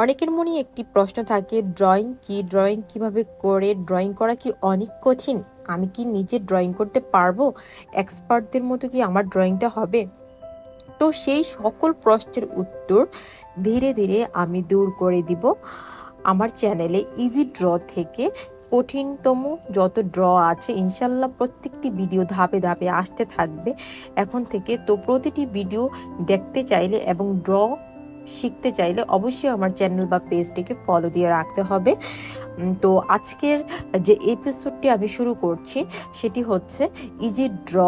অনেকের মনে একটি প্রশ্ন থাকে, ড্রয়িং কিভাবে করে, ড্রয়িং করা কি অনেক কঠিন? আমি কি নিজে ড্রয়িং করতে পারবো? এক্সপার্টদের মতো কি আমার ড্রয়িংটা হবে? তো সেই সকল প্রশ্নের উত্তর ধীরে ধীরে আমি দূর করে দিব আমার চ্যানেলে ইজি ড্র থেকে। কঠিনতম যত ড্র আছে ইনশাল্লাহ প্রত্যেকটি ভিডিও ধাপে ধাপে আসতে থাকবে এখন থেকে। তো প্রতিটি ভিডিও দেখতে চাইলে এবং ড্র শিখতে চাইলে অবশ্যই আমার চ্যানেল বা পেজটিকে ফলো দিয়ে রাখতে হবে। তো আজকের যে এপিসোডটি আমি শুরু করছি সেটি হচ্ছে ইজি ড্র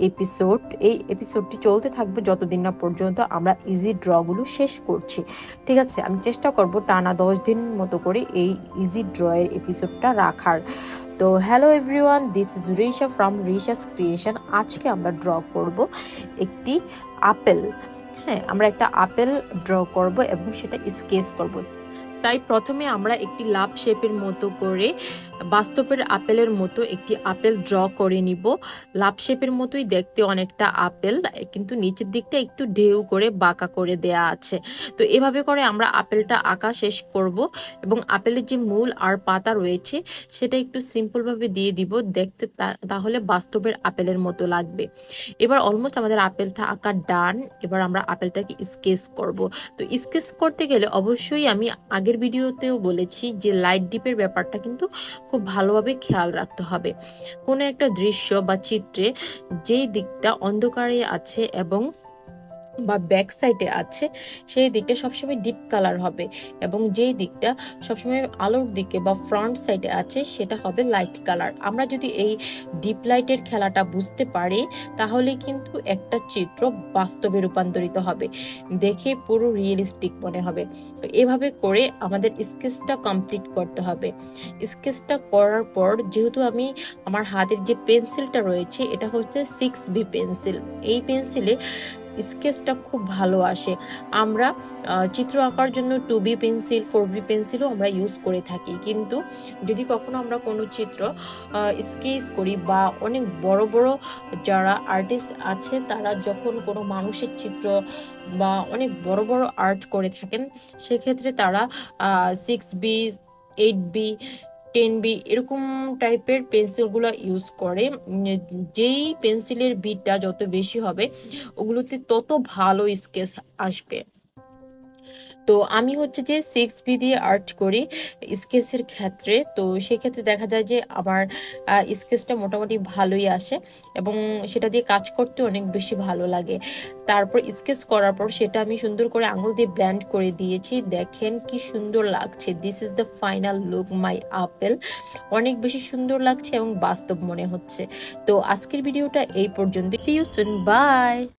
এপিসোড। এই এপিসোডটি চলতে থাকবে যতদিন না পর্যন্ত আমরা ইজি ড্রগুলো শেষ করছি, ঠিক আছে? আমি চেষ্টা করব টানা 10 দিন মতো করে এই ইজি ড্রয়ের এপিসোডটা রাখার। তো hello everyone, this is Risha from Risha's creation. আজকে আমরা ড্র করব একটি আপেল। হ্যাঁ, আমরা একটা আপেল ড্র করব এবং সেটা স্কেচ করব। তাই প্রথমে আমরা একটি লাভ শেপের মতো করে বাস্তবের আপেলের মতো একটি আপেল ড্র করে নিব। লাভ শেপের মতোই দেখতে অনেকটা আপেল, কিন্তু নিচের দিকটা একটু ঢেউ করে বাঁকা করে দেয়া আছে। তো এভাবে করে আমরা আপেলটা আঁকা শেষ করব এবং আপেলের যে মূল আর পাতা রয়েছে সেটা একটু সিম্পল ভাবে দিয়ে দিব দেখতে, তাহলে বাস্তবের আপেলের মতো লাগবে। এবার অলমোস্ট আমাদের আপেলটা আঁকা ডান। এবার আমরা আপেলটাকে স্কেচ করব। তো স্কেচ করতে গেলে অবশ্যই আমি আগের ভিডিওতেও বলেছি যে লাইট ডিপের ব্যাপারটা কিন্তু খুব ভালোভাবে খেয়াল রাখতে হবে। কোনো একটা দৃশ্য বা চিত্রে যেই দিকটা অন্ধকারে আছে এবং বা ব্যাক সাইডে আছে সেই দিকটা সবসময় ডিপ কালার হবে, এবং যেই দিকটা সবসময় আলোর দিকে বা ফ্রন্ট সাইডে আছে সেটা হবে লাইট কালার। আমরা যদি এই ডিপ লাইটের খেলাটা বুঝতে পারি তাহলে কিন্তু একটা চিত্র বাস্তবে রূপান্তরিত হবে, দেখে পুরো রিয়েলিস্টিক মনে হবে। তো এভাবে করে আমাদের স্কেচটা কমপ্লিট করতে হবে। স্কেচটা করার পর যেহেতু আমি আমার হাতের যে পেন্সিলটা রয়েছে এটা হচ্ছে 6B পেন্সিল, এই পেন্সিলে স্কেচটা খুব ভালো আসে। আমরা চিত্র আঁকার জন্য 2B পেন্সিল 4B পেন্সিলও আমরা ইউজ করে থাকি, কিন্তু যদি কখনো আমরা কোনো চিত্র স্কেচ করি বা অনেক বড় বড় যারা আর্টিস্ট আছে তারা যখন কোনো মানুষের চিত্র বা অনেক বড় বড় আর্ট করে থাকেন সেক্ষেত্রে তারা 6B 8B 10B এরকম টাইপের পেন্সিলগুলো ইউজ করে। যেই পেন্সিলের বিটটা যত বেশি হবে ওগুলোতে তত ভালো স্কেচ আসবে। তো আমি হচ্ছে যে 6B দিয়ে আর্ট করি স্কেচের ক্ষেত্রে, তো সেক্ষেত্রে দেখা যায় যে আমার স্কেচটা মোটামুটি ভালোই আসে এবং সেটা দিয়ে কাজ করতে অনেক বেশি ভালো লাগে। তারপর স্কেচ করার পর সেটা আমি সুন্দর করে আঙুল দিয়ে ব্লেন্ড করে দিয়েছি। দেখেন কি সুন্দর লাগছে। This is the final look my apple. অনেক বেশি সুন্দর লাগছে এবং বাস্তব মনে হচ্ছে। তো আজকের ভিডিওটা এই পর্যন্ত। See you soon, by.